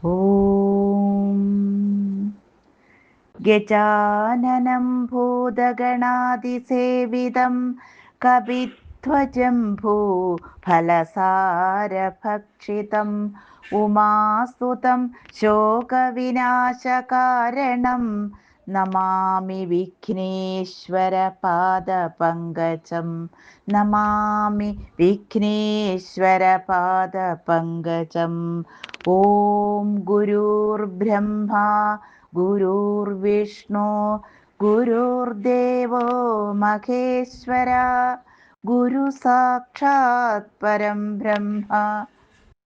ഓം ഗജാനനം ഭൂതഗണാതിസേവിതം കപിധ്വജം ഭൂഫലസാരഭക്ഷിതം ഉമാസുതം ശോകവിനാശകാരണം നമാമി വിഘ്നേശ്വരപാദപങ്കജം. നമാമി വിഘ്നേശ്വരപാദപങ്കജം. ഓം ഗുരുർബ്രഹ്മ ഗുരുർവിഷ്ണു ഗുരുർദേവോ മഹേശ്വര ഗുരു സാക്ഷാത് പരം ബ്രഹ്മ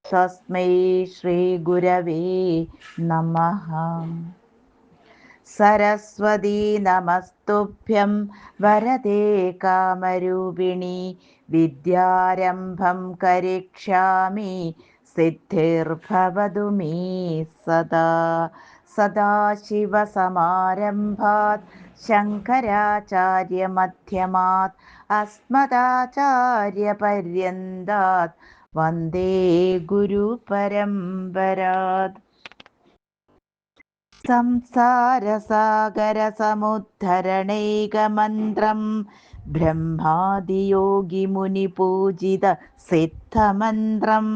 തസ്മൈ ശ്രീ ഗുരവേ നമഃ. സരസ്വതീ നമസ്തുഭ്യം വരദേ കാമരൂപിണി വിദ്യാരംഭം കരിഷ്യാമി സിദ്ധിർഭവതു മേ സദാ. സദാശിവസമാരംഭാത് ശങ്കരാചാര്യമധ്യമാത് അസ്മദാചാര്യപര്യന്താത് വന്ദേ ഗുരുപരമ്പരാത്. സംസാരസാഗരസമുദ്ധരണൈകമന്ത്രം ബ്രഹ്മാദിയോഗിമുനിപൂജിത സിദ്ധമന്ത്രം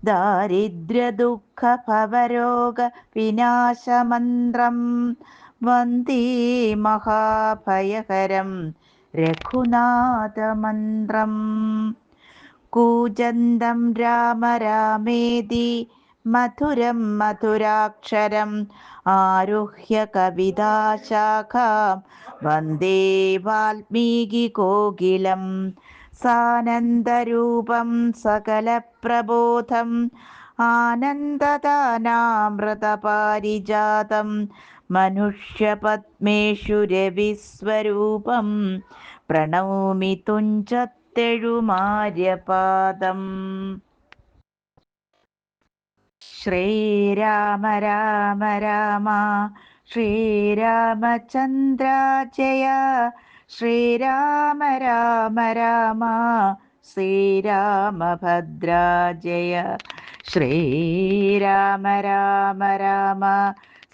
ദാരിദ്ര്യദുഃഖഭവരോഗവിനാശമന്ത്രം വന്ദേ മഹാഭയഹരം രഘുനാഥമന്ത്രം. കൂജന്തം രാമ രാമേതി മധുരം മധുരാക്ഷരം ആരുഹ്യ കവിതാശാഖാം വന്ദേ വാൽമീകികോകിലം. സാനന്ദരൂപം സകലപ്രബോധം ആനന്ദദാനാമൃതപാരിജാതം മനുഷ്യപത്മേഷു രവിസ്വരൂപം പ്രണൗമി തുഞ്ചത്തെഴുമാര്യപാദം. ശ്രീരാമ രാമ രാമ ശ്രീരാമചന്ദ്ര ജയ. ശ്രീരാമ രാമ രാമ ശ്രീരാമഭദ്ര ജയ. ശ്രീരാമ രാമ രാമ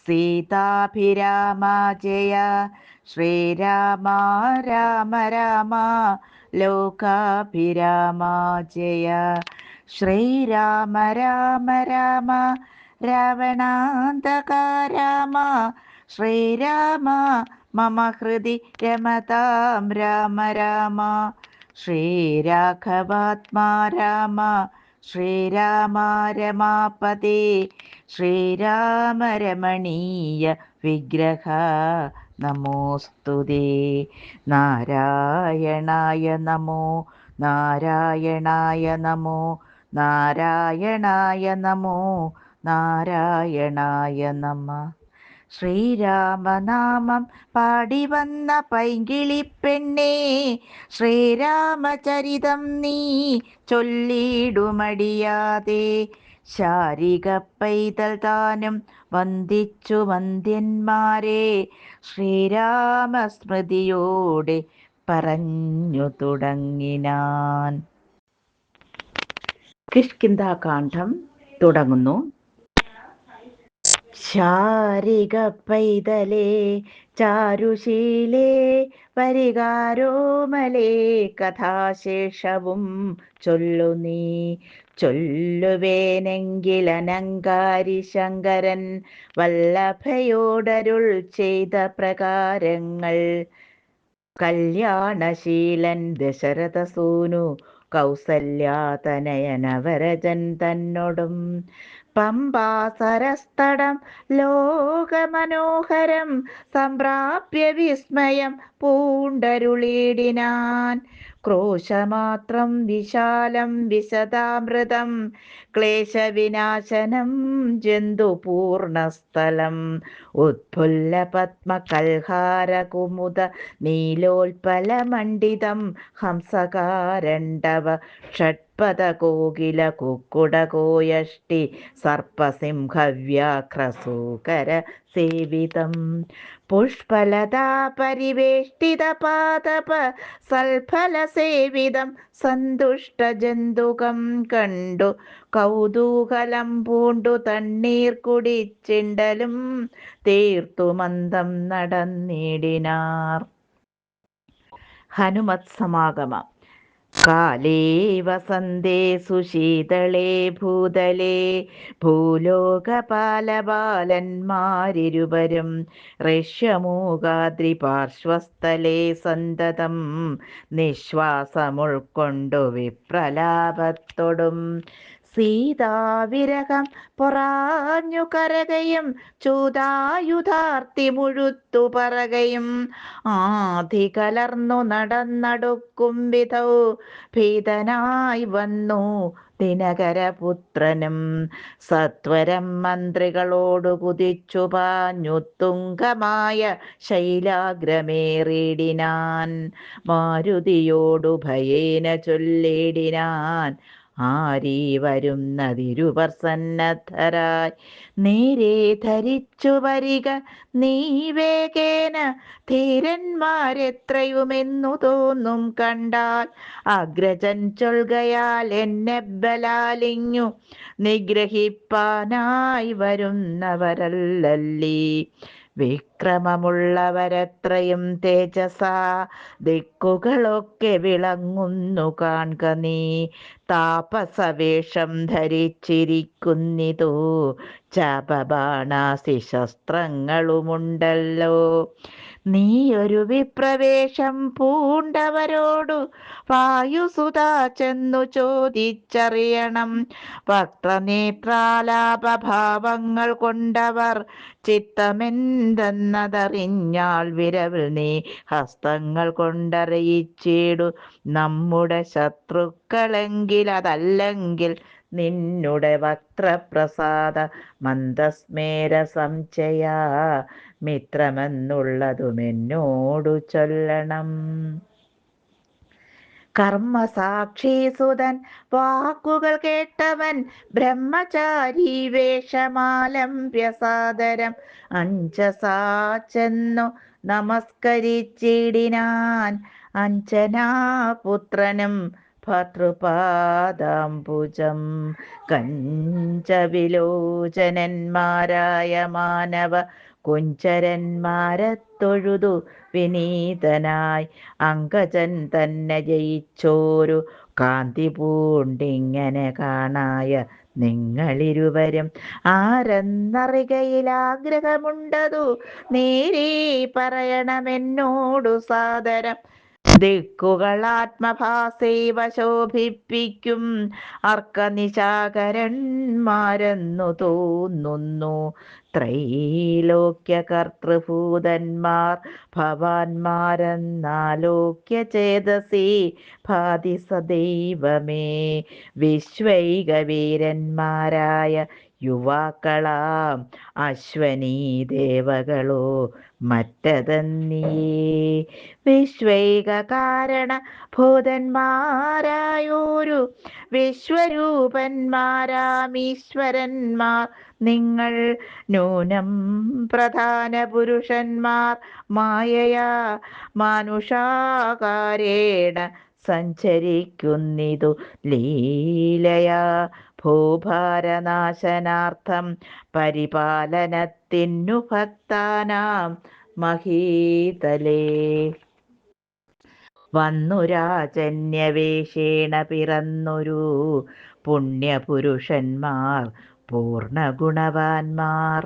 സീതാഭിരാമ ജയ. ശ്രീരാമ രാമ രാമ ലോകാഭിരാമ ജയ. ശ്രീരാമ രാമ രാമ രാവണാന്തക രാമ. ശ്രീരാമ മമ ഹൃദി രമതാം രാമ രാമ. ശ്രീരാഘവാത്മാ രാമ. ശ്രീരാമ രമാപതേ. ശ്രീരാമ രമണീയ വിഗ്രഹ നമോസ്തുതേ. നാരായണായ നമോ നാരായണായ നമോ നാരായണായ നമോ നാരായണായ നമ. ശ്രീരാമനാമം പാടി വന്ന പൈങ്കിളിപ്പെണ്ണേ ശ്രീരാമചരിതം നീ ചൊല്ലിടുമടിയാതെ. ശാരിക പൈതൽ താനും വന്ദിച്ചു വന്ദ്യന്മാരെ ശ്രീരാമസ്മൃതിയോടെ പറഞ്ഞു തുടങ്ങിനാൻ. കിഷ്കിന്ധാകാന്ഡം തുടങ്ങുന്നു. ശാരിക പൈതലേ ചാരുശീലേ പരികാരോമലേ കഥാശേഷവും ചൊല്ലു നീ. ചൊല്ലുവേനെങ്കിലനങ്കാരി ശങ്കരൻ വല്ലഭയോടരുൾ ചെയ്ത പ്രകാരങ്ങൾ. കല്യാണശീലൻ ദശരഥസൂനു കൗസല്യാതനയനവരജൻ തന്നോടും പമ്പാസരസ്തടം ലോകമനോഹരം സംപ്രാപ്യ വിസ്മയം പൂണ്ടരുളിടിനാൻ. ക്രോശമാത്രം വിശാലം വിശദാമൃതം ക്ലേശവിനാശനം ജന്തുപൂർണസ്ഥലം ഉത്ഫുല്ലപത്മകൽഹാരകുമുദ നീലോൽപലമണ്ഡിതം ഹംസകാരണ്ഡവ പദകോകില കുക്കുടകോയഷ്ടി സർപ്പസിംഹവ്യാഘ്രസൂകര സേവിതം പുഷ്പലതാ പരിവേഷ്ടിത പാദപ സൽഫല സേവിതം സന്തുഷ്ടജന്തുകം കണ്ടു കൗതൂഹലം പൂണ്ടു തണ്ണീർ കുടിച്ചിണ്ടലും തീർത്തു മന്ദം നടന്നിടിനാർ. ഹനുമത് സമാഗമം. കാലേ വസന്തേ സുശീതളേ ഭൂതലേ ഭൂലോകപാലബാലന്മാരിരുവരും ഋഷ്യമൂകാദ്രിപാർശ്വസ്ഥലേ സന്തതം നിശ്വാസമുൾക്കൊണ്ടു വിപ്രലാപത്തൊടും സീതാവിരഹം പൊറാഞ്ഞു കരകയും ചൂതായുധാർത്തി മുഴുത്തു പറകയും ആധി കലർന്നു നടന്നടുക്കും വിധൗ ഭീതനായി വന്നു ദിനകരപുത്രനും സത്വരം മന്ത്രികളോടു കുതിച്ചു പാഞ്ഞുത്തുംഗമായ ശൈലാഗ്രമേറിടിനാൻ. മാരുതിയോടു ഭയേന ചൊല്ലിടിനാൻ, ആരീ വരുന്നതിരുവർ സന്നദ്ധരായി നേരെ ധരിച്ചു വരിക നീ വേഗേന. ധീരന്മാരെത്രയുമെന്നു തോന്നും കണ്ടാൽ അഗ്രജൻ ചൊൽകയാൽ എന്നെ ബലാലിങ്ങു നിഗ്രഹിപ്പാനായി വരുന്നവരല്ലല്ലീ. വിക്രമമുള്ളവരത്രയും തേജസാ ദിക്കുകളൊക്കെ വിളങ്ങുന്നു കാൺക നീ. താപസവേഷം ധരിച്ചിരിക്കുന്നിതോ ചാപബാണാസി ശസ്ത്രങ്ങളുമുണ്ടല്ലോ. നീയൊരു വിപ്രവേശം പൂണ്ടവരോടു വായുസുതാ ചെന്നു ചോദിച്ചറിയണം. വക്രനേത്രാലാപഭാവങ്ങൾ കൊണ്ടവർ ചിത്തമെന്തെന്നതറിഞ്ഞാൽ വിരവിൽ നീ ഹസ്തങ്ങൾ കൊണ്ടറിയിച്ചിടു. നമ്മുടെ ശത്രുക്കളെങ്കിൽ അതല്ലെങ്കിൽ നിന്നുടെ വക്രപ്രസാദ മന്ദസ്മേര സംശയ മിത്രമെന്നുള്ളതുമെന്നോടു ചൊല്ലണം. കർമ്മസാക്ഷീസുതൻ വാക്കുകൾ കേട്ടവൻ ബ്രഹ്മചാരി വേഷമാലംബ്യസാദരം അഞ്ജസാ ചെന്നു നമസ്കരിച്ചിടിനാൻ. അഞ്ജനാപുത്രനും ഭർതൃപാദാംബുജം കഞ്ചവിലോചനന്മാരായ മാനവ കുഞ്ചരന്മാരെ തൊഴുതു വിനീതനായി അങ്കജൻ തന്നെ ജയിച്ചോരു കാന്തി പൂണ്ടിങ്ങനെ കാണായ നിങ്ങളിരുവരും ആരെന്നറികയിൽ ആഗ്രഹമുണ്ടതു നേരേ പറയണമെന്നോടു സാദരം. ദിക്കുകളാത്മഭാസൈവ ശോഭിപ്പിക്കും അർക്കനിശാകരന്മാരെന്നു തോന്നുന്നു. ത്രൈലോക്യ കർത്തൃഭൂതന്മാർ ഭവാന്മാരെന്നാലോക്യ ചേതസി ഭാതി സദൈവമേ. വിശ്വൈകവീരന്മാരായ യുവാക്കളാം അശ്വനീ ദേവകളോ മറ്റതെന്നിയേ. വിശ്വൈക കാരണ ഭൂതന്മാരായോരു വിശ്വരൂപന്മാരാമീശ്വരന്മാർ നിങ്ങൾ. നൂനം പ്രധാന പുരുഷന്മാർ മായയാ മാനുഷാകാരേണ സഞ്ചരിക്കുന്നിതു ലീലയാ ഭൂഭാരനാശനാർത്ഥം പരിപാലനത്തിനു ഭക്താനാം മഹീതലേ. വന്നു രാജന്യവേഷേണ പിറന്നൊരു പുണ്യപുരുഷന്മാർ പൂർണ്ണഗുണവാന്മാർ.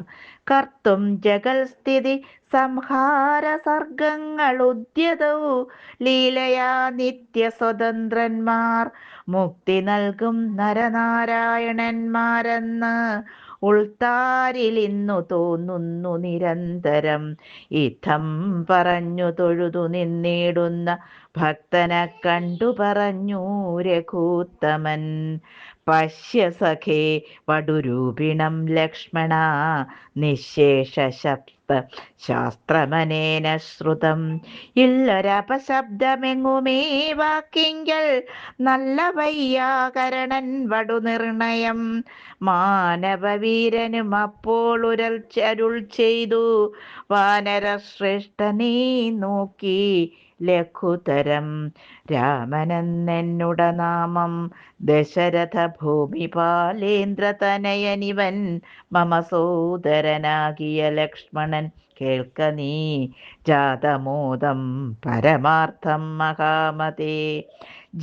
കർത്തും ജഗൽസ്ഥിതി സംഹാര സർഗങ്ങളുദ്യതൗ ലീലയാ നിത്യസ്വതന്ത്രന്മാർ. മുക്തി നൽകും നരനാരായണന്മാരെന്ന് ഉൾത്താരിലിന്നു തോന്നുന്നു നിരന്തരം. ഇത്തം പറഞ്ഞു തൊഴുതു നിന്നിടുന്ന ഭക്തനെ കണ്ടു പറഞ്ഞു രഘൂത്തമൻ. പശ്യ സഖേ വടുരൂപിണം ലക്ഷ്മണ നിശേഷശബ്ദ ശാസ്ത്രമനേന ശ്രുതം. ഇല്ലൊരപശബ്ദമെങ്ങുമേ വാക്കിങ്കൽ നല്ല വയ്യാകരണൻ വടുനിർണയം. മാനവവീരനും അപ്പോൾ അരുൾ ചെയ്തു, വാനരശ്രേഷ്ഠനീ നോക്കി ലഘുതരം. രാമനെന്നുട നാമം ദശരഥ ഭൂമിപാലേന്ദ്രതനയനിവൻ മമ സോദരനാകിയ ലക്ഷ്മണൻ. കേൾക്ക നീ ജാതമോദം പരമാർത്ഥം മഹാമതേ.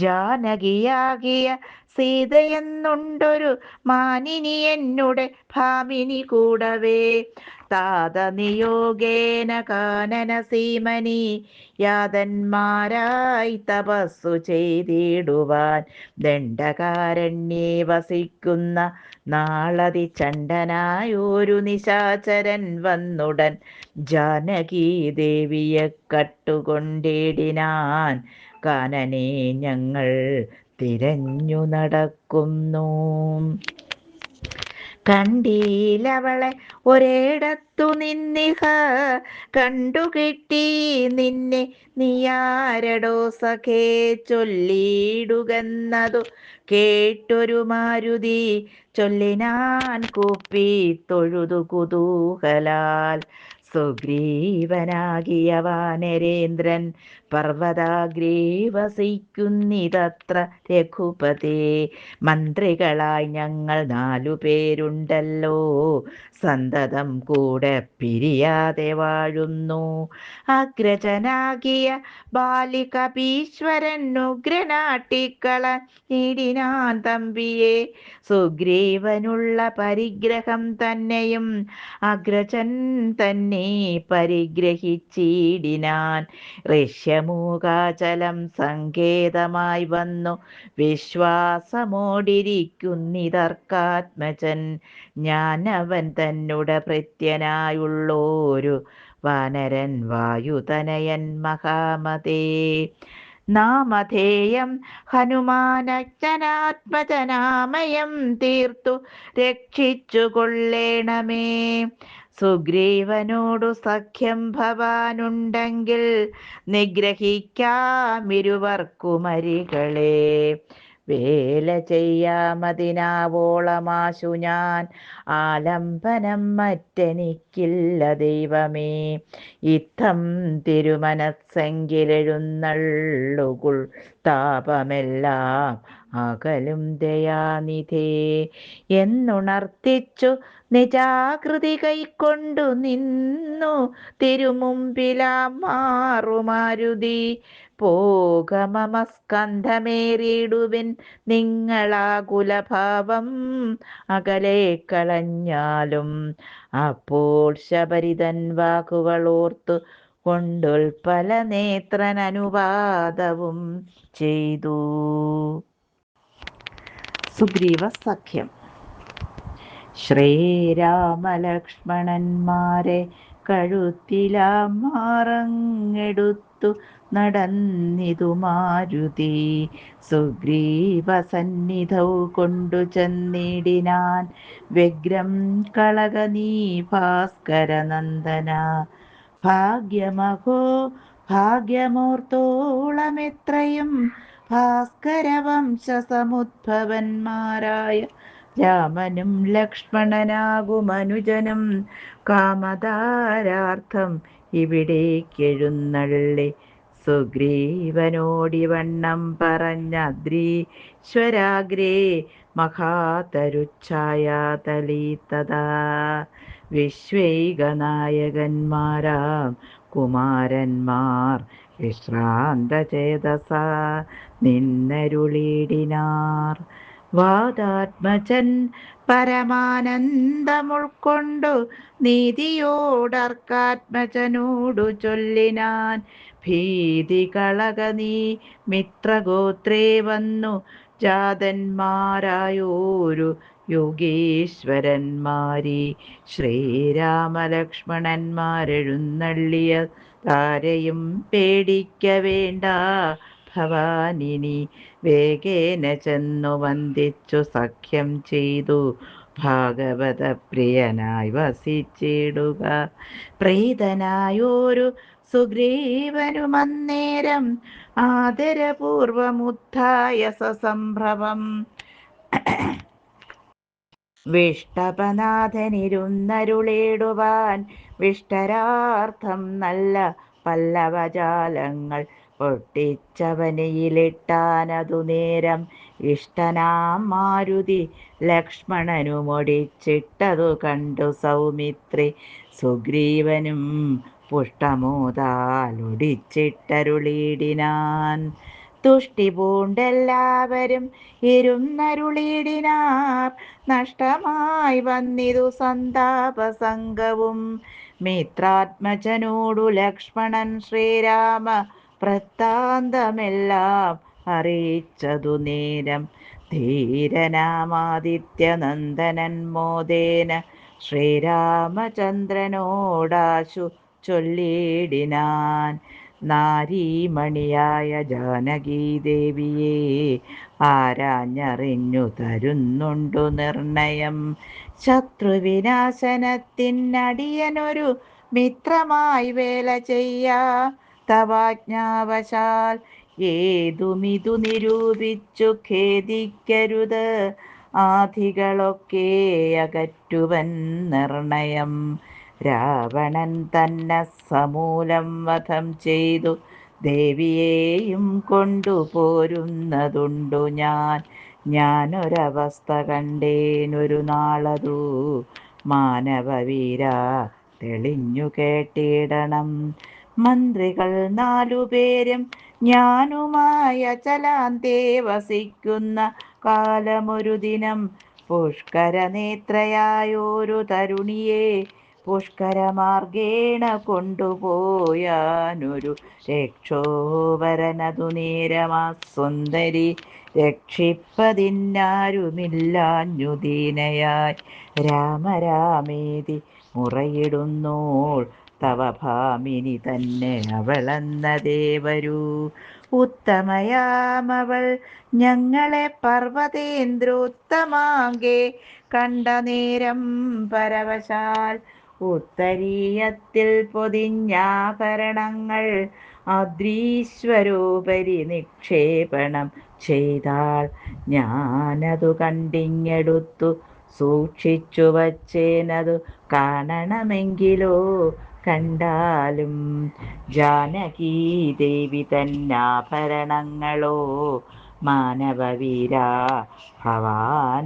ജാനകിയാകിയ സീതയെന്നുണ്ടൊരു മാനിനി എന്നുടെ ഭാമിനി കൂടവേ. താതനിയോഗേന കാനന സീമനി യാതന്മാരായി തപസ്സു ചെയ്തിടുവാൻ ദണ്ഡകാരണ്യേ വസിക്കുന്ന നാളതി ചണ്ഡനായൊരു നിശാചരൻ വന്നുടൻ ജാനകീ ദേവിയെ കട്ടുകൊണ്ടിടിനാൻ. കാനനെ ഞങ്ങൾ തിരഞ്ഞു നടക്കുന്നു. കണ്ടീലവളെ ഒരിടത്തു നിന്നിഹ കണ്ടുകിട്ടി നിന്നെ നീയാരടോ സഖേ ചൊല്ലിയിടുകെന്നതു കേട്ടൊരു മാരുതി ചൊല്ലിനാൻ കൂപ്പി തൊഴുതു കുതൂഹലാൽ. സുഗ്രീവനാകിയ വാനരേന്ദ്രൻ പർവ്വതാഗ്രേ വസിക്കുന്നിതത്ര രഘുപതേ. മന്ത്രികളായി ഞങ്ങൾ 4 പേരുണ്ടല്ലോ, സന്തതം കൂടെ പിരിയാതെ വാഴുന്നു. അഗ്രജനാകിയ ബാലികപീശ്വരൻ ഉഗ്രനാട്ടിക്കളഞ്ഞിടിനാൻ തമ്പിയെ. സുഗ്രീവനുള്ള പരിഗ്രഹം തന്നെയും അഗ്രജൻ തന്നെ പരിഗ്രഹിച്ചിടിനാൻ. ഋഷ്യമൂകാചലം സങ്കേതമായി വന്നു വിശ്വാസമോടിരിക്കുന്നിതർക്കാത്മജൻ. ഞാൻ അവൻ തന്നുടെ ഭൃത്യനായുള്ളോരു വാനരൻ വായുതനയൻ മഹാമതേ. നാമധേയം ഹനുമാനജ്ഞനാത്മജനാമയം തീർത്തു രക്ഷിച്ചു കൊള്ളേണമേ. സുഗ്രീവനോടു സഖ്യം ഭവാനുണ്ടെങ്കിൽ നിഗ്രഹിക്കാമിരുവർക്കുമരികളെ. വേല ചെയ്യാമതിനാവോളമാശു ഞാൻ, ആലംബനം മറ്റെനിക്കില്ല ദൈവമേ. ഇത്തം തിരുമനസ്സെങ്കിലെഴുന്നള്ളുകുൾ താപമെല്ലാം അകലും ദയാനിധേ എന്നുണർത്തിച്ചു നിജാകൃതി കൈക്കൊണ്ടു നിന്നു തിരുമുമ്പിലാം മാറുമാരുതി. പോക മമ സ്കന്ധമേറിയിടുവിൻ നിങ്ങളാകുലഭാവം അകലെ കളഞ്ഞാലും. അപ്പോൾ ശബരിതൻ വാക്കുകളോർത്തു കൊണ്ടുൽപ്പല നേത്രൻ അനുവാദവും ചെയ്തു. സുഗ്രീവ സഖ്യം. ശ്രീരാമലക്ഷ്മണന്മാരെ കഴുത്തിലാം മാറങ്ങെടുത്തു നടന്നിതു മാരുതി. സുഗ്രീവ സന്നിധൗ കൊണ്ടു ചെന്നിടിനാൻ വ്യഗ്രം കളക നീ ഭാസ്കരനന്ദന. ഭാഗ്യമഹോ ഭാഗ്യമോർത്തോളമെത്രയും ഭാസ്കരവംശസമുദ്ഭവന്മാരായ രാമനും ലക്ഷ്മണനാകുമനുജനും കാമധാരാർത്ഥം ഇവിടേക്കെഴുന്നള്ളി. സുഗ്രീവനോടിവണ്ണം പറഞ്ഞദ്രീശ്വരാഗ്രേ മഹാതരുച്ഛായാതലീതഥാ. വിശ്വൈകനായകന്മാരാം കുമാരന്മാർ വിശ്രാന്തചേതസാ നിന്നരുളിടിനാർ. വാദാത്മജൻ പരമാനന്ദമുൾക്കൊണ്ടു നീതിയോടർക്കാത്മജനോടു ചൊല്ലിനാൻ. ഭീതി കളക നീ മിത്രഗോത്രേ വന്നു ജാതന്മാരായോരു യോഗീശ്വരന്മാരി. ശ്രീരാമലക്ഷ്മണന്മാരെഴുന്നള്ളിയ താരെയും പേടിക്ക വേണ്ട ഭവാനിനി വേഗേന ചെന്നു വന്ദിച്ചു സഖ്യം ചെയ്തു ഭാഗവത പ്രിയനായി വസിച്ചിടുക. പ്രീതനായൊരു സുഗ്രീവനുമന്നേരം ആദരപൂർവമുത്ഥായ സസംഭ്രമം വിഷ്ടപനാഥനിരുന്നരുളേടുവാൻ വിഷ്ടരാർത്ഥം നല്ല പല്ലവജാലങ്ങൾ പൊട്ടിച്ചവനിയിലിട്ടാനതു നേരം ഇഷ്ടനാം മാരുതി ലക്ഷ്മണനുമൊടിച്ചിട്ടതു കണ്ടു സൗമിത്രി സുഗ്രീവനും പുഷ്ടമോദാലൊടിച്ചിട്ടരുളിയിടിനാൻ. തുഷ്ടി പൂണ്ടെല്ലാവരും ഇരുന്നരുളിയിടിനാർ. നഷ്ടമായി വന്നിതു സന്താപസംഗവും മിത്രാത്മജനോടു ലക്ഷ്മണൻ ശ്രീരാമ വൃത്താന്തമെല്ലാം അറിയിച്ചതു നേരം. ധീരനാമാദിത്യനന്ദനൻ മോദേന ശ്രീരാമചന്ദ്രനോടാശു ചൊല്ലിയിടിനാൻ. നാരീമണിയായ ജാനകീദേവിയെ ആരാഞ്ഞറിഞ്ഞു തരുന്നുണ്ടു നിർണയം. ശത്രുവിനാശനത്തിനടിയനൊരു മിത്രമായി വേല ചെയ്യാ തവാജ്ഞാവശാൽ. ഏതുമിതു നിരൂപിച്ചു ഖേദിക്കരുത്, ആധികളൊക്കെ അകറ്റുവൻ നിർണയം. രാവണൻ തന്നെ സമൂലം വധം ചെയ്തു ദേവിയെയും കൊണ്ടുപോരുന്നതുണ്ടു ഞാൻ. ഞാനൊരവസ്ഥ കണ്ടേനൊരു നാളതു മാനവവീര തെളിഞ്ഞു കേട്ടിടണം. മന്ത്രികൾ 4 പേരും ഞാനുമായ ചലാന്തേ വസിക്കുന്ന കാലമൊരു ദിനം പുഷ്കരനേത്രയായൊരു തരുണിയെ പുഷ്കരമാർഗേണ കൊണ്ടുപോയാനൊരു രക്ഷോവരനതു നേരമാ സുന്ദരി രക്ഷിപ്പതിന്നാരുമില്ലാഞ്ഞു ദീനയായി രാമരാമേതി മുറയിടുന്നോൾ തവ ഭാമിനി തന്നെ അവളെന്നതേവരൂ. ഉത്തമയാമവൾ ഞങ്ങളെ പർവ്വതേന്ദ്രോത്തമാങ്കെ കണ്ട നേരം പരവശാൽ ഉത്തരീയത്തിൽ പൊതിഞ്ഞാഭരണങ്ങൾ അദ്രീശ്വരോപരി നിക്ഷേപണം ചെയ്താൾ. ഞാനതു കണ്ടിങ്ങെടുത്തു സൂക്ഷിച്ചു വച്ചേനതു കാണണമെങ്കിലോ കണ്ടാലും. ജാനകീദേവി തന്നാഭരണങ്ങളോ മാനവവീര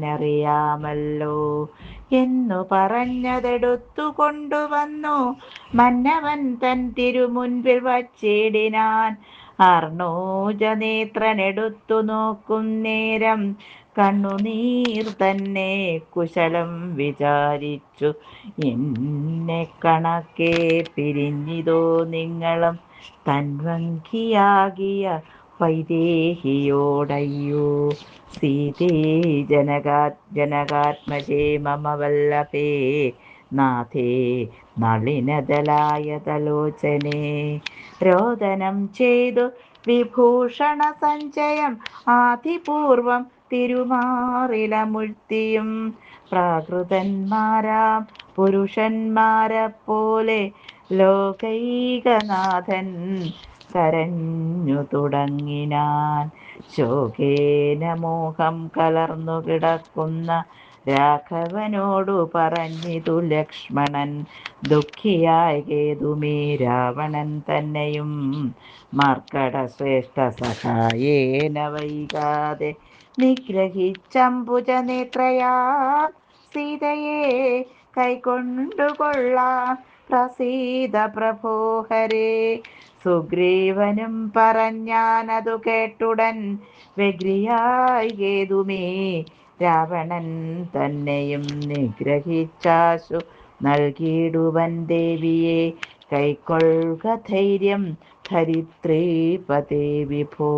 ഭവാനറിയാമല്ലോ എന്നു പറഞ്ഞതെടുത്തു കൊണ്ടുവന്നു മന്നവൻ തൻ തിരുമുൻപിൽ വച്ചിടിനാൻ. അർണോജനേത്രനെടുത്തു നോക്കും നേരം കണ്ണുനീർ തന്നെ കുശലം വിചാരിച്ചു. എന്നെ കണക്കെ പിരിഞ്ഞിതോ നിങ്ങളും തൻവങ്കിയാകിയ വൈദേഹിയോടയ്യോ. സീതേ ജനകാത്മജേ മമ വല്ലഭേ നാഥേ നളിനദലായതലോചനേ. രോദനം ചെയ്തു വിഭൂഷണ സഞ്ചയം ആദിപൂർവം തിരുമാറിലമുഴ്ത്തിയും പ്രാകൃതന്മാരാം പുരുഷന്മാരെപ്പോലെ ലോകൈകനാഥൻ കരഞ്ഞു തുടങ്ങിനാൻ. ശോകേന മോഹം കലർന്നു കിടക്കുന്ന രാഘവനോടു പറഞ്ഞിതു ലക്ഷ്മണൻ. ദുഃഖിയായി കേതുമേ രാവണൻ തന്നെയും മർക്കടശ്രേഷ്ഠ സഹായേന വൈകാതെ നിഗ്രഹിച്ചംബുജനേത്രയാ സീതയെ കൈക്കൊണ്ടുകൊള്ളാം. പ്രസീത പ്രഭോ ഹരേ. സുഗ്രീവനും പറഞ്ഞാനതു കേട്ടുടൻ വ്യഗ്രിയായി കേതുമേ രാവണൻ തന്നെയും നിഗ്രഹിച്ചാശു നൽകിയിടുവൻ ദേവിയെ കൈക്കൊള്ളുക ധൈര്യം ധരിത്രീപതേ വിഭോ.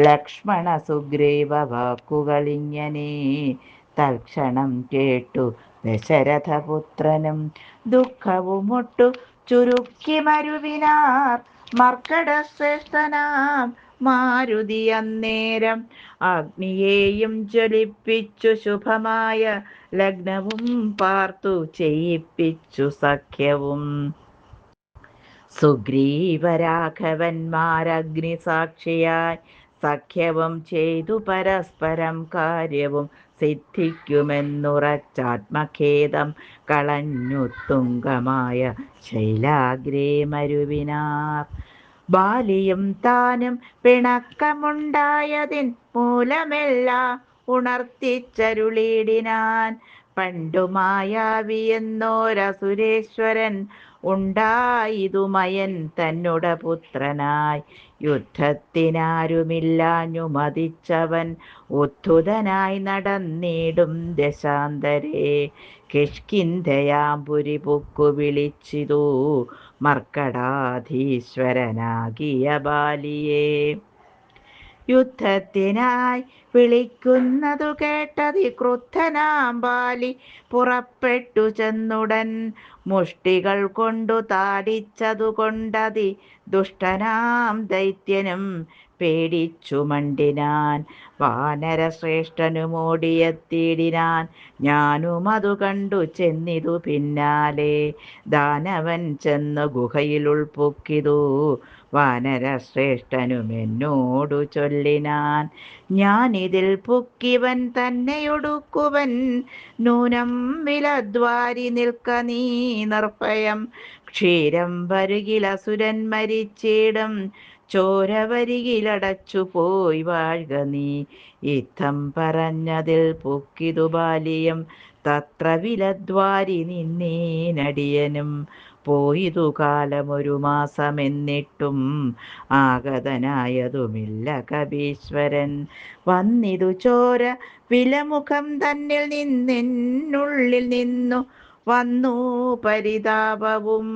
ലക്ഷ്മണ സുഗ്രീവ വാക്കുകളിങ്ങനെ തൽക്ഷണം കേട്ടു ദശരഥപുത്രനും ദുഃഖവുമൊട്ടു ചുരുക്കി മരുവിനാർ. മർക്കടശ്രേഷ്ഠനാം മാരുതി അന്നേരം അഗ്നിയെയും ജ്വലിപ്പിച്ചു ശുഭമായ ലഗ്നവും പാർത്തു ചെയ്യിപ്പിച്ചു സഖ്യവും. സുഗ്രീവരാഘവന്മാരഗ്നിസാക്ഷിയായി സഖ്യവും ചെയ്തു പരസ്പരം കാര്യവും സിദ്ധിക്കുമെന്നുറച്ചാത്മഖേദം കളഞ്ഞു തുങ്കമായ ശൈലാഗ്രേ മരുവിനാർ. ബാലിയും താനും പിണക്കമുണ്ടായതിൻ മൂലമെല്ലാം ഉണർത്തിച്ചരുളിടിനാൻ. പണ്ടു മായാവിയെന്നോരസുരേശ്വരൻ ഉണ്ടായിതുമയൻ തന്നുട പുത്രനായി. യുദ്ധത്തിനാരുമില്ലാഞ്ഞു മതിച്ചവൻ ഉദ്ധുതനായി നടന്നിടും ദശാന്തരേ. കിഷ്കിന്ധയാംപുരി പുക്കു വിളിച്ചിതു മർക്കടാധീശ്വരനാകിയ ബാലിയെ. യുദ്ധത്തിനായി വിളിക്കുന്നതു കേട്ടതി ക്രുദ്ധനാം ബാലി പുറപ്പെട്ടു ചെന്നുടൻ. മുഷ്ടികൾ കൊണ്ടു താടിച്ചതു കൊണ്ടതി ദുഷ്ടനാം ദൈത്യനും പേടിച്ചു മണ്ടിനാൻ. വാനരശ്രേഷ്ഠനുമോടിയെത്തിയിടിനാൻ. ഞാനും അതു കണ്ടു ചെന്നിതു പിന്നാലെ. ദാനവൻ ചെന്നു ഗുഹയിൽ ഉൾപ്പൊക്കിതു വാനരശ്രേഷ്ഠനും എന്നോടു ചൊല്ലിനാൻ. ഞാനിതിൽ പൊക്കിവൻ തന്നെയൊടുക്കുവൻ നൂനം വിലദ്വാരി നിൽക്ക നീ നിർഭയം. ക്ഷീരം വരുകിലസുരൻ മരിച്ചിടും ചോര വരികിലടച്ചു പോയി വാഴ്ക നീ. യുദ്ധം പറഞ്ഞതിൽ പൊക്കിതു ബാലിയം തത്ര വിലദ്വാരി നിന്നീനടിയനും. പോയിതു കാലമൊരു മാസമെന്നിട്ടും ആഗതനായതുമില്ല കപീശ്വരൻ. വന്നിതു ചോര വിലമുഖം തന്നിൽ നിന്നുള്ളിൽ നിന്നു വന്നു പരിതാപവും.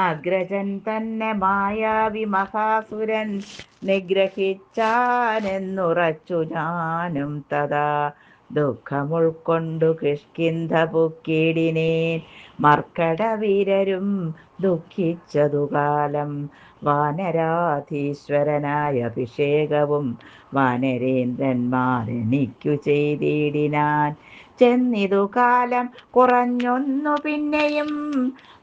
അഗ്രജൻ തന്നെ മായാവി മഹാസുരൻ നിഗ്രഹിച്ചാനെന്നുറച്ചു ഞാനും തഥാ. ദുഃഖമുൾക്കൊണ്ടു കിഷ്കിന്ധ പൊക്കിടിനേൻ. മർക്കടവീരരും ദുഃഖിച്ചതു കാലം. വാനരാധീശ്വരനായ അഭിഷേകവും വാനരേന്ദ്രന്മാരെനിക്കു ചെയ്തിടിനാൻ. ചെന്നിതു കാലം കുറഞ്ഞൊന്നു പിന്നെയും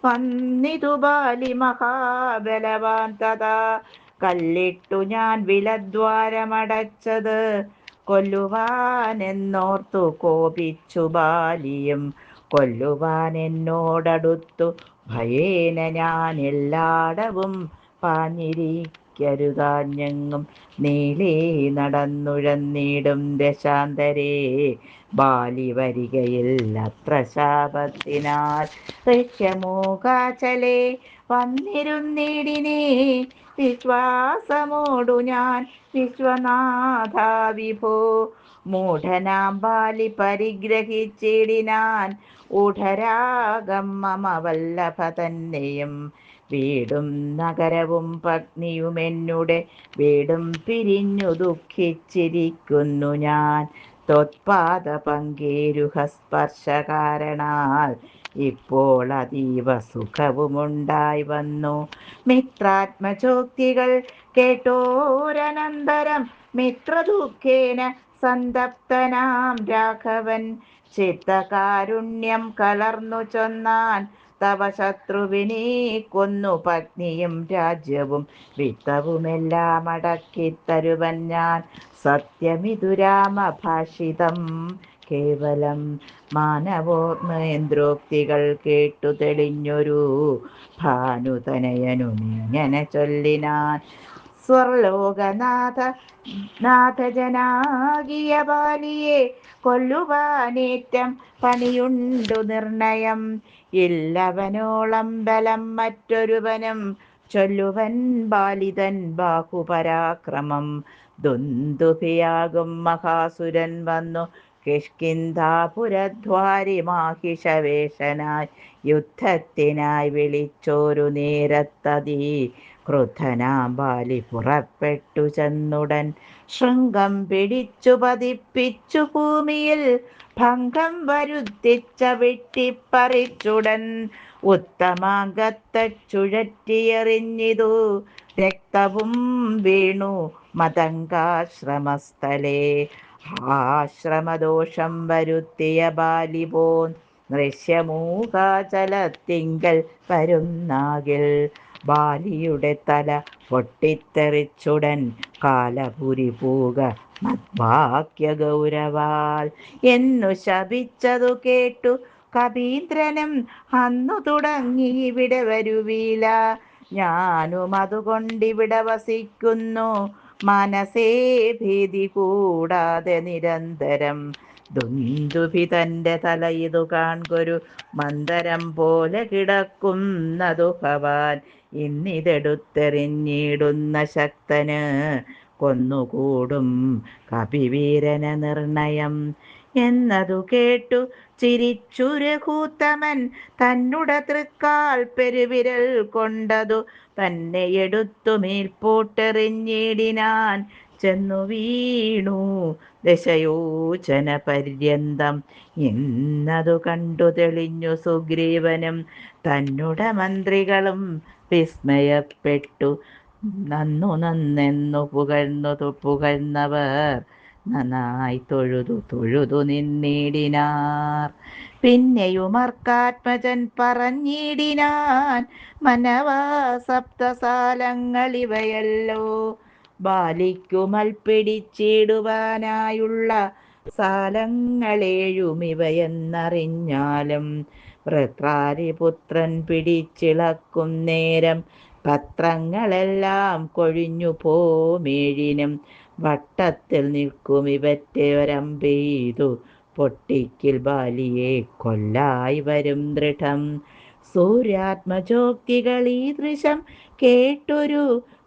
വന്നിതു ബാലി മഹാബലവാൻ തഥാ. കല്ലിട്ടു ഞാൻ വിലദ്വാരമടച്ചത് കൊല്ലുവാനെന്നോർത്തു കോപിച്ചു ബാലിയും. കൊല്ലുവാൻ എന്നോടടുത്തു ഭയേന ഞാൻ എല്ലാടവും പാഞ്ഞിരിക്കരുതാഞ്ഞെങ്ങും നീളേ നടന്നുഴന്നിടും ദശാന്തരേ. ബാലി വരികയിൽ അത്ര ശാപത്തിനാൽ ഋഷ്യമൂകാചലേ വന്നിരുന്നിടിനേ. വിശ്വാസമോടു ഞാൻ വിശ്വനാഥാ വിഭോ. മൂഢനാം ബാലി പരിഗ്രഹിച്ചിടിനാൻ ഊഢരാഗം മമ വല്ലഭ തന്നെയും. വീടും നഗരവും പത്നിയുമെന്നുടെ വീടും പിരിഞ്ഞു ദുഃഖിച്ചിരിക്കുന്നു ഞാൻ. ത്വത്പാദ പങ്കേരുഹസ്പർശ കാരണാൽ ഇപ്പോൾ അതീവ സുഖവുമുണ്ടായി വന്നു. മിത്രാത്മചോക്തികൾ കേട്ടോരനന്തരം മിത്രദുഃഖേന സന്തപ്തനാം രാഘവൻ ചിത്തകാരുണ്യം കലർന്നു ചൊന്നാൻ. തവ ശത്രുവിനെ കൊന്നു പത്നിയും രാജ്യവും വിത്തവുമെല്ലാം അടക്കിത്തരുവൻ ഞാൻ. സത്യമിതു രാമഭാഷിതം കേവലം. മാനവോർമ്മേന്ദ്രോക്തികൾ കേട്ടു തെളിഞ്ഞൊരു ഭാനുതനയനുമിങ്ങനെ ചൊല്ലിനാൻ. നാഥജനാകിയ ബാലിയെ കൊല്ലുവാനേറ്റം പണിയുണ്ടു നിർണയം. ഇല്ലവനോളം ബലം മറ്റൊരുവനും ചൊല്ലുവൻ ബാലിതൻ ബാഹുപരാക്രമം. ദുന്ദുഭിയാകും മഹാസുരൻ വന്നു കിഷ്കിന്ധാപുരദ്വാരി മാഹിഷവേഷനായി. യുദ്ധത്തിനായി വിളിച്ചോരു നേരത്തതീ ക്രുദ്ധനാം ബാലി പുറപ്പെട്ടു ചെന്നുടൻ. ശൃംഗം പിടിച്ചു പതിപ്പിച്ചു ഭൂമിയിൽ ഭംഗം വരുത്തിച്ച വെട്ടിപ്പറിച്ചുടൻ. ഉത്തമാംഗത്തെ ചുഴറ്റിയെറിഞ്ഞിതു രക്തവും വീണു മതങ്കാശ്രമസ്ഥലേ. ആശ്രമദോഷം വരുത്തിയ ബാലിപോൻ ദൃശ്യമൂകാചലത്തിങ്കൽ വരുന്നാകിൽ ബാലിയുടെ തല പൊട്ടിത്തെറിച്ചുടൻ കാലപുരി പൂക മദ്വാക്യ ഗൗരവാൽ എന്നു ശപിച്ചതു കേട്ടു കപീന്ദ്രനും അന്നു തുടങ്ങി ഇവിടെ വരുവീല. ഞാനും അതുകൊണ്ടിവിടെ വസിക്കുന്നു മനസ്സേ ഭീതി കൂടാതെ നിരന്തരം. ദുന്ദുഭി തൻ്റെ തല ഇതു കാൺകൊരു മന്ദരം പോലെ കിടക്കുന്നതു ഭവാൻ. ഇന്നിതെടുത്തെറിഞ്ഞിടുന്ന ശക്തന് കൊന്നുകൂടും കപിവീരന നിർണയം. എന്നതു കേട്ടു ചിരിച്ചു രഘൂത്തമൻ തന്നുട തൃക്കാൽ പെരുവിരൽ കൊണ്ടതു തന്നെ എടുത്തു മേൽപോട്ടെറിഞ്ഞിടിനാൻ. ചെന്നു വീണു ദശയോജന പര്യന്തം. എന്നതു കണ്ടു തെളിഞ്ഞു സുഗ്രീവനും തന്നുട മന്ത്രികളും വിസ്മയപ്പെട്ടു. നന്നു നന്നെന്നു പുകഴ്ന്നവർ നന്നായി തൊഴുതു തൊഴുതു നിന്നിടിനാർ. പിന്നെയുമർക്കാത്മജൻ പറഞ്ഞിടിനാൻ മനവാ സപ്തസാലങ്ങളിവയല്ലോ ബാലിക്കുമൽപ്പിടിച്ചിടുവാനായുള്ള സാലങ്ങളേഴുമിവയെന്നറിഞ്ഞാലും വൃത്രാരിപുത്രൻ പിടിച്ചിളക്കും നേരം പത്രങ്ങളെല്ലാം കൊഴിഞ്ഞു പോമേഴിനും വട്ടത്തിൽ നിൽക്കും ഇവറ്റെ ഒരമ്പെയ്തു പൊട്ടിക്കിൽ ബാലിയെ കൊല്ലായി വരും ദൃഢം. സൂര്യാത്മജോക്തികൾ ഈദൃശം കേട്ടൊരു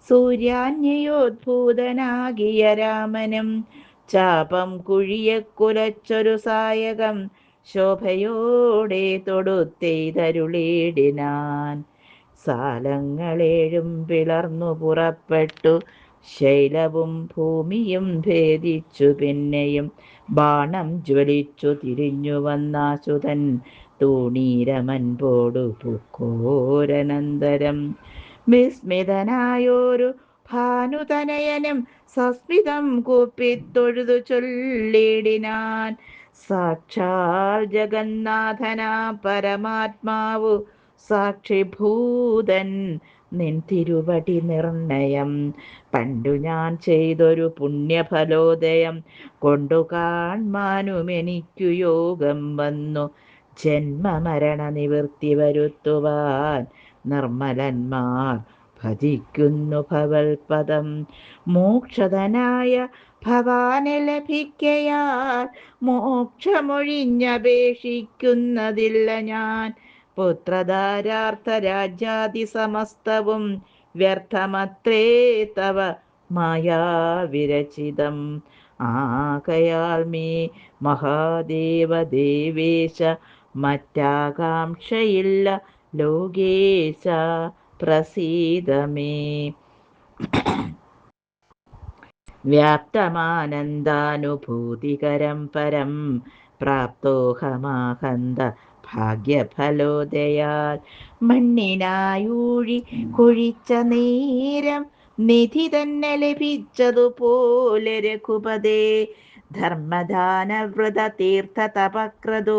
സൂര്യാന്യോദ്ഭൂതനാകിയ രാമനും ചാപം കുഴിയെ കുലച്ചൊരു സായകം ശോഭയോടെ തൊടുത്തെയ്തരുളിടിനാൻ. സാലങ്ങളേഴും പിളർന്നു പുറപ്പെട്ടു ശൈലവും ഭൂമിയും ഭേദിച്ചു. പിന്നെയും ബാണം ജ്വലിച്ചു തിരിഞ്ഞു വന്നാശുതൻ തൂണീരമൻപോടു പുക്കോരനന്തരം. വിസ്മിതനായോരു ഭാനുതനയനും സസ്മിതം കൂപ്പിത്തൊഴുതു ചൊല്ലിടിനാൻ. സാക്ഷാൽ ജഗന്നാഥനാ പരമാത്മാവു സാക്ഷിഭൂതൻ നിൻ തിരുവടി നിർണയം. പണ്ടു ഞാൻ ചെയ്തൊരു പുണ്യഫലോദയം കൊണ്ടു കാൺമാനും എനിക്കു യോഗം വന്നു. ജന്മമരണ നിവൃത്തി വരുത്തുവാൻ നിർമ്മലന്മാർ ഭജിക്കുന്നു ഭവൽപദം. മോക്ഷധനായ ഭവാനെ ലഭിക്കയാൽ മോക്ഷമൊഴിഞ്ഞപേക്ഷിക്കുന്നതില്ല ഞാൻ. പുത്രധാരാർത്ഥ രാജ്യാദി സമസ്തവും വ്യർത്ഥമത്രേ തവ മായാവിരചിതം. ആകയാൽ മേ മഹാദേവ ദേവേശ മറ്റാകാംക്ഷയില്ല ലോകേശ പ്രസീദമേ. വ്യാപ്തമാനന്ദാനുഭൂതികരം പരം പ്രാപ്തോഹമാഹന്ത ഭാഗ്യഫലോദയാൽ. മണ്ണിനായൂഴി കൊഴിച്ച നേരം നിധി തന്നെ ലഭിച്ചതുപോലെ രഘുപതേ. ധർമ്മദാനവ്രത തീർത്ഥ തപക്രതു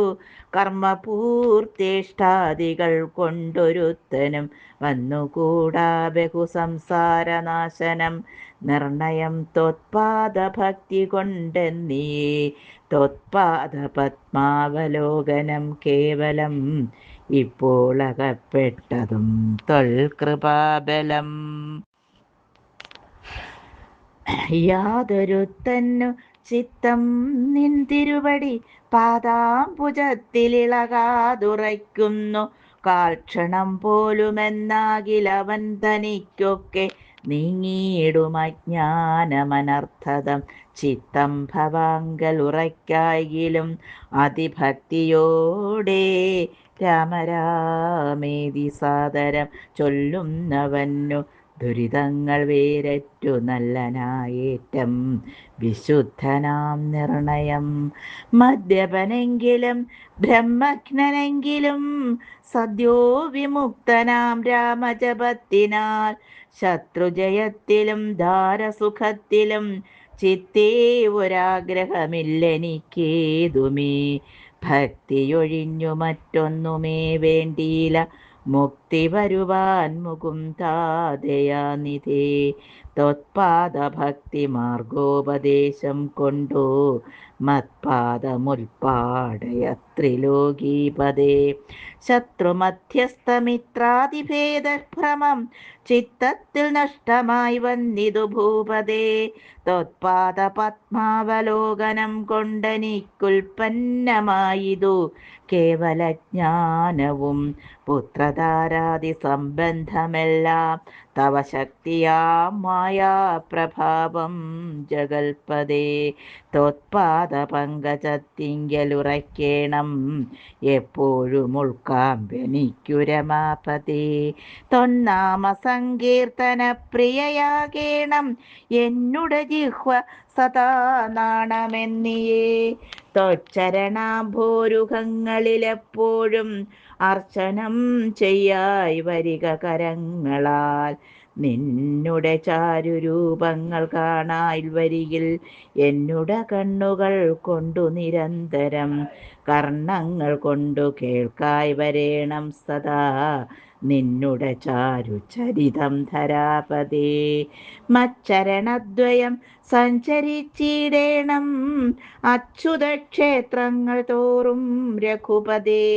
കർമ്മപൂർത്തേഷ്ടാദികൾ കൊണ്ടൊരുത്തനും വന്നുകൂടാ ബഹുസംസാരനാശനം. നിർണയം ത്വത്പാദഭക്തി കൊണ്ടെന്നീ ത്വത്പാദപത്മാവലോകനം കേവലം. ഇപ്പോൾ അകപ്പെട്ടതും ത്വൽകൃപാബലം. യാതൊരുത്തന്നു ചിത്തം നിൻ തിരുവടി പാദാംബുജത്തിലിളകാതുറയ്ക്കുന്നു. കാൽക്ഷണം പോലുമെന്നാകിലവൻ തനിക്കൊക്കെ നീങ്ങിയിടുമജ്ഞാനമനർത്ഥതം. ചിത്തം ഭവാങ്കൽ ഉറയ്ക്കായെങ്കിലും അതിഭക്തിയോടെ രാമരാമേതി സാദരം ചൊല്ലുന്നവന്നു ദുരിതങ്ങൾ വേരറ്റു നല്ലനായേറ്റം വിശുദ്ധനാം നിർണയം. മദ്യപനെങ്കിലും ബ്രഹ്മജ്ഞനെങ്കിലും സദ്യോ വിമുക്തനാം രാമജപത്തിനാൽ ശത്രുജയത്തിലും ധാരസുഖത്തിലും ചിത്തേ ഒരാഗ്രഹമില്ലെനിക്കേതുമേ. ഭക്തിയൊഴിഞ്ഞു മറ്റൊന്നുമേ വേണ്ടിയില്ല മുക്തി വരുവാൻ മുകുന്ദാദയാനിധേ. ത്വത്പാദഭക്തി മാർഗോപദേശം കൊണ്ടു മത്പാദമുൽപാടയ ത്രിലോകീപദേ. ശത്രുമധ്യസ്ഥമിത്രാദിഭേദഭ്രമം ചിത്തത്തിൽ നഷ്ടമായി വന്നിതു ഭൂപദേ. ത്വത്പാദപത്മാവലോകനം കൊണ്ടെനിക്കുൽപ്പന്നമായിതു കേവലജ്ഞാനവും പുത്രധാരാദി സംബന്ധമെല്ലാം തവ ശക്തിയാം മായാപ്രഭാവം ജഗൽപദേ. ത്വത്പാദപങ്കജത്തിങ്കലുറയ്ക്കേണം എപ്പോഴും ഉൾക്കാമ്പെനിക്കു രമാപദേ. ത്വന്നാമ സങ്കീർത്തന പ്രിയയാകേണം എന്നുടെ ജിഹ്വ സദാ നാണമെന്നിയേ. ത്വച്ചരണാംഭോരുഹങ്ങളിലെപ്പോഴും അർച്ചനം ചെയ്യായി വരിക കരങ്ങളാൽ. നിന്നുടെ ചാരുരൂപങ്ങൾ കാണായി വരികിൽ എന്നുടെ കണ്ണുകൾ കൊണ്ടു നിരന്തരം കർണങ്ങൾ കൊണ്ടു കേൾക്കായി വരേണം സദാ നിന്നുടെ ചാരുചരിതം ധരാപദേ. മച്ചരണദ്വയം സഞ്ചരിച്ചിടേണം അച്യുതക്ഷേത്രങ്ങൾ തോറും രഘുപദേ.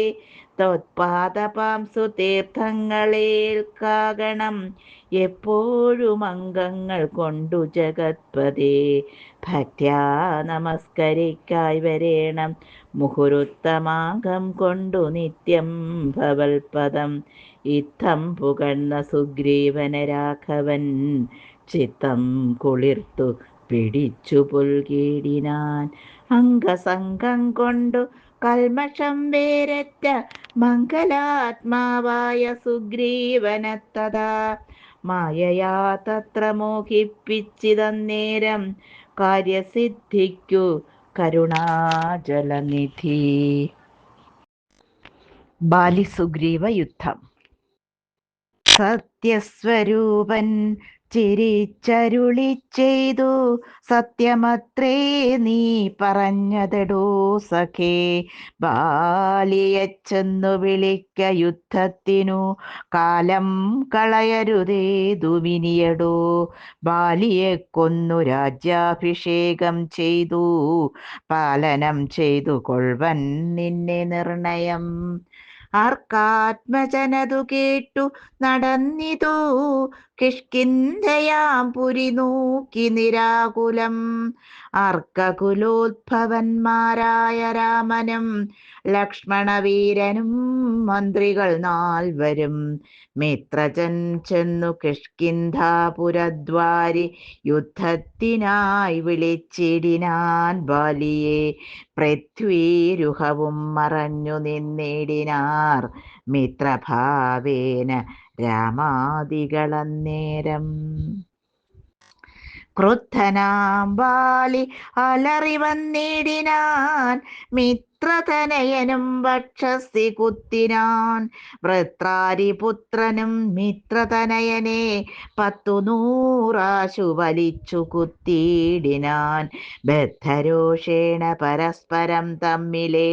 ത്വത്പാദപാംസു തീർത്ഥങ്ങളേൽക്കാകണം എപ്പോഴും അംഗങ്ങൾ കൊണ്ടു ജഗത്പദേ. ഭക്ത്യാ നമസ്കരിക്കായി വരേണം മുഹുരുത്തമാകം കൊണ്ടു നിത്യം ഭവൽപദം. ഇത്തം പുകഴ്ന്ന സുഗ്രീവന രാഘവൻ ചിത്തം കുളിർത്തു പിടിച്ചു പുൽകീടിനാൻ. അംഗസംഘം കൊണ്ടു കൽമഷം വേരറ്റ മംഗലാത്മാവായ സുഗ്രീവനത്തതാ മായയാ തത്ര മോഹിപ്പിച്ചിതന്നേരം കാര്യസിദ്ധിക്കു കരുണാജലനിധി. ബാലിസുഗ്രീവ യുദ്ധം. സത്യസ്വരൂപൻ ചിരിച്ചരുളി ചെയ്തു സത്യമത്രേ നീ പറഞ്ഞതെടോ സഖേ. ബാലിയെച്ചെന്നു വിളിക്ക യുദ്ധത്തിനു കാലം കളയരുതേതുമിനിയടോ. ബാലിയെ കൊന്നു രാജ്യാഭിഷേകം ചെയ്തു പാലനം ചെയ്തു കൊൾവൻ നിന്നെ നിർണയം. ആർക്കാത്മജനതു കേട്ടു നടന്നിതു കിഷ്കിന്ധയാം പുരി നോക്കി നിരാകുലം. അർക്കകുലോദ്ഭവന്മാരായ രാമനും ലക്ഷ്മണവീരനും മന്ത്രികൾ 4 മിത്രജൻ ചെന്നു കിഷ്കിന്ധാപുരദ്വാരി യുദ്ധത്തിനായി വിളിച്ചിടിനാൻ ബാലിയെ. പൃഥ്വീരുഹവും മറഞ്ഞു നിന്നിടിനാർ മിത്രഭാവേന രാമാദികളന്നേരം. ക്രുദ്ധനാം ബാലി അലറി വന്നിടിനാൻ മിത്രതനയനും വക്ഷസി കുത്തിനാൻ. വൃത്രാരിപുത്രനും മിത്രതനയനെ 10 വലിച്ചു കുത്തിയിടിനാൻ. ബദ്ധരോഷേണ പരസ്പരം തമ്മിലെ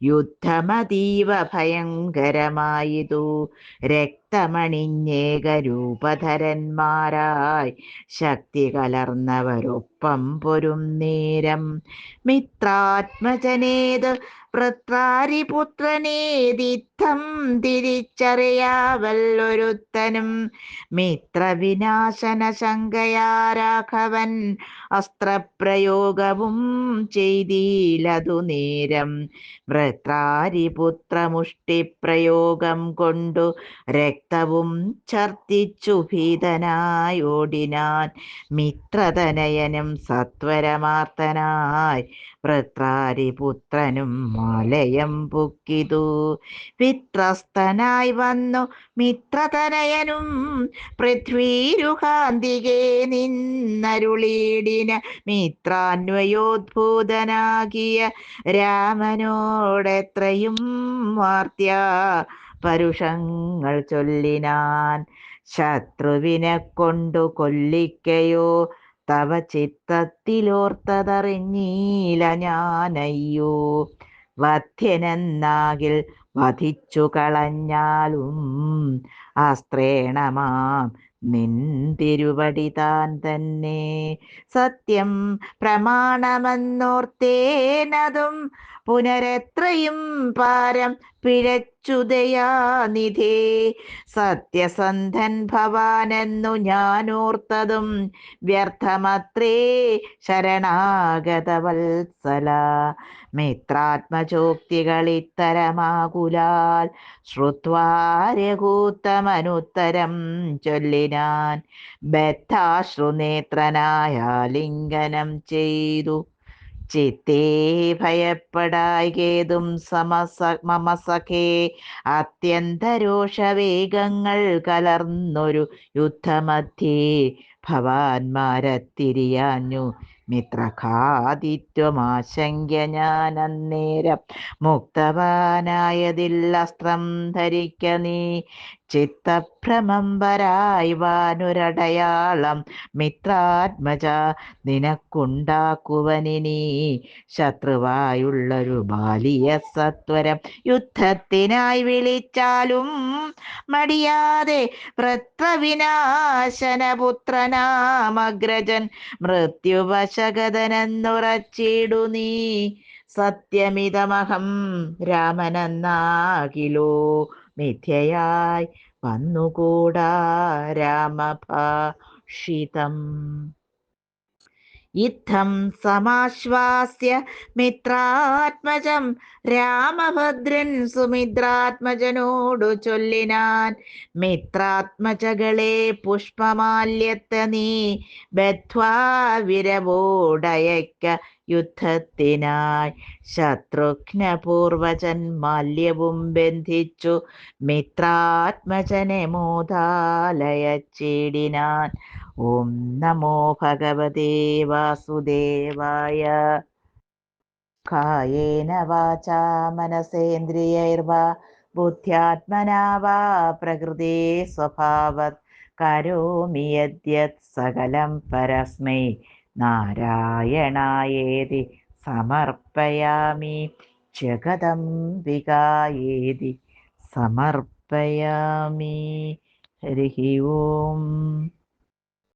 യുദ്ധമതീവ ഭയങ്കരമായിതു. രക്തമണിഞ്ഞേകരൂപധരന്മാരായി ശക്തി കലർന്നവരൊപ്പം പൊരും നേരം. മിത്രാത്മജനേത് വൃത്രാരിപുത്രനേതിത്തം തിരിച്ചറിയാവല്ലൊരുത്തനും. മിത്രവിനാശന ശങ്കയാ രാഘവൻ അസ്ത്രപ്രയോഗവും ചെയ്തിലതു നേരം. വൃത്രാരിപുത്രമുഷ്ടിപ്രയോഗം കൊണ്ടു രക്തവും ഛർദ്ദിച്ചു ഭീതനായോടിനാൻ. മിത്രതനയനും സത്വരമാർത്തനായി വൃത്രാരിപുത്രനും ആലയം പുക്കിതു. വിത്രസ്തനായി വന്നു മിത്രതനയനും പൃഥ്വീരുഹാന്തികെ നിന്നരുളീടിന മിത്രാന്വയോദ്ഭൂതനാകിയ രാമനോടെത്രയും വാർത്യ പരുഷങ്ങൾ ചൊല്ലിനാൻ. ശത്രുവിനെ കൊണ്ടു കൊല്ലിക്കയോ തവ ചിത്തത്തിലോർത്തതറിഞ്ഞീല ഞാനയ്യോ. വധ്യനെന്നാകിൽ വധിച്ചു കളഞ്ഞാലും ആസ്ത്രേണമാം നിൻ തിരുവടി താൻ തന്നെ. സത്യം പ്രമാണമെന്നോർത്തേനതും പുനരെത്രയും പാരം പിഴച്ചു ദയാനിധേ. സത്യസന്ധൻ ഭവാനെന്നു ഞാനോർത്തതും വ്യർത്ഥമത്രേ ശരണാഗത വത്സല. മിത്രാത്മചോക്തികളിത്തരമാകുലാൽ ശ്രുത്വാ രഘൂത്തമനുത്തരം ചൊല്ലിനാൻ. ബദ്ധാശ്രുനേത്രനായാലിംഗനം ചെയ്തു ചിത്തേ ഭയപ്പെടായ്കേതും മമ സഖേ. അത്യന്തരോഷവേഗങ്ങൾ കലർന്നൊരു യുദ്ധമധ്യേ ഭവാന്മാരത്തിരിയാഞ്ഞു മിത്രഘാതിത്വമാശങ്ക്യ ഞാൻ അന്നേരം. മുക്തവാനായതില്ലസ്ത്രം ധരിക്ക നീ ചിത്തഭ്രമം വരായ്വാനൊരടയാളം മിത്രാത്മജ നിനക്കുണ്ടാക്കുവനിനി. ശത്രുവായുള്ളൊരു ബാലിയെ സത്വരം യുദ്ധത്തിനായി വിളിച്ചാലും മടിയാതെ വൃത്രവിനാശനപുത്രനാമഗ്രജൻ മൃത്യുവശഗതനെന്നുറച്ചിടു നീ. സത്യമിതമഹം രാമനെന്നാകിലോ മിഥ്യയായി വന്നുകൂടാ രാമഭാഷിതം. യുദ്ധം സമാശ്വാസ്യ മിത്രാത്മജം രാമഭദ്രൻ സുമിത്രാത്മജനോടു ചൊല്ലിനാൻ. മിത്രാത്മജകളെ പുഷ്പമാല്യത്തെ നീ ബദ്ധ്വാ വിരവോടയക്ക യുദ്ധത്തിനായി. ശത്രുഘ്നപൂർവജൻ മാല്യവും ബന്ധിച്ചു മിത്രാത്മജനെ മോദാലയച്ചിടിനാൻ. ഓം നമോ ഭഗവതേ വാസുദേവായ. കായേന വാചാ മനസേന്ദ്രിയൈർവാ ബുദ്ധ്യാത്മനാ വാ പ്രകൃതേ സ്വഭാവത് കരോമി യദ്യത് സകലം പരസ്മൈ നാരായണായേതി സമർപ്പയാമി. ജഗദംബികായേതി സമർപ്പയാമി. ഹരി ഓം.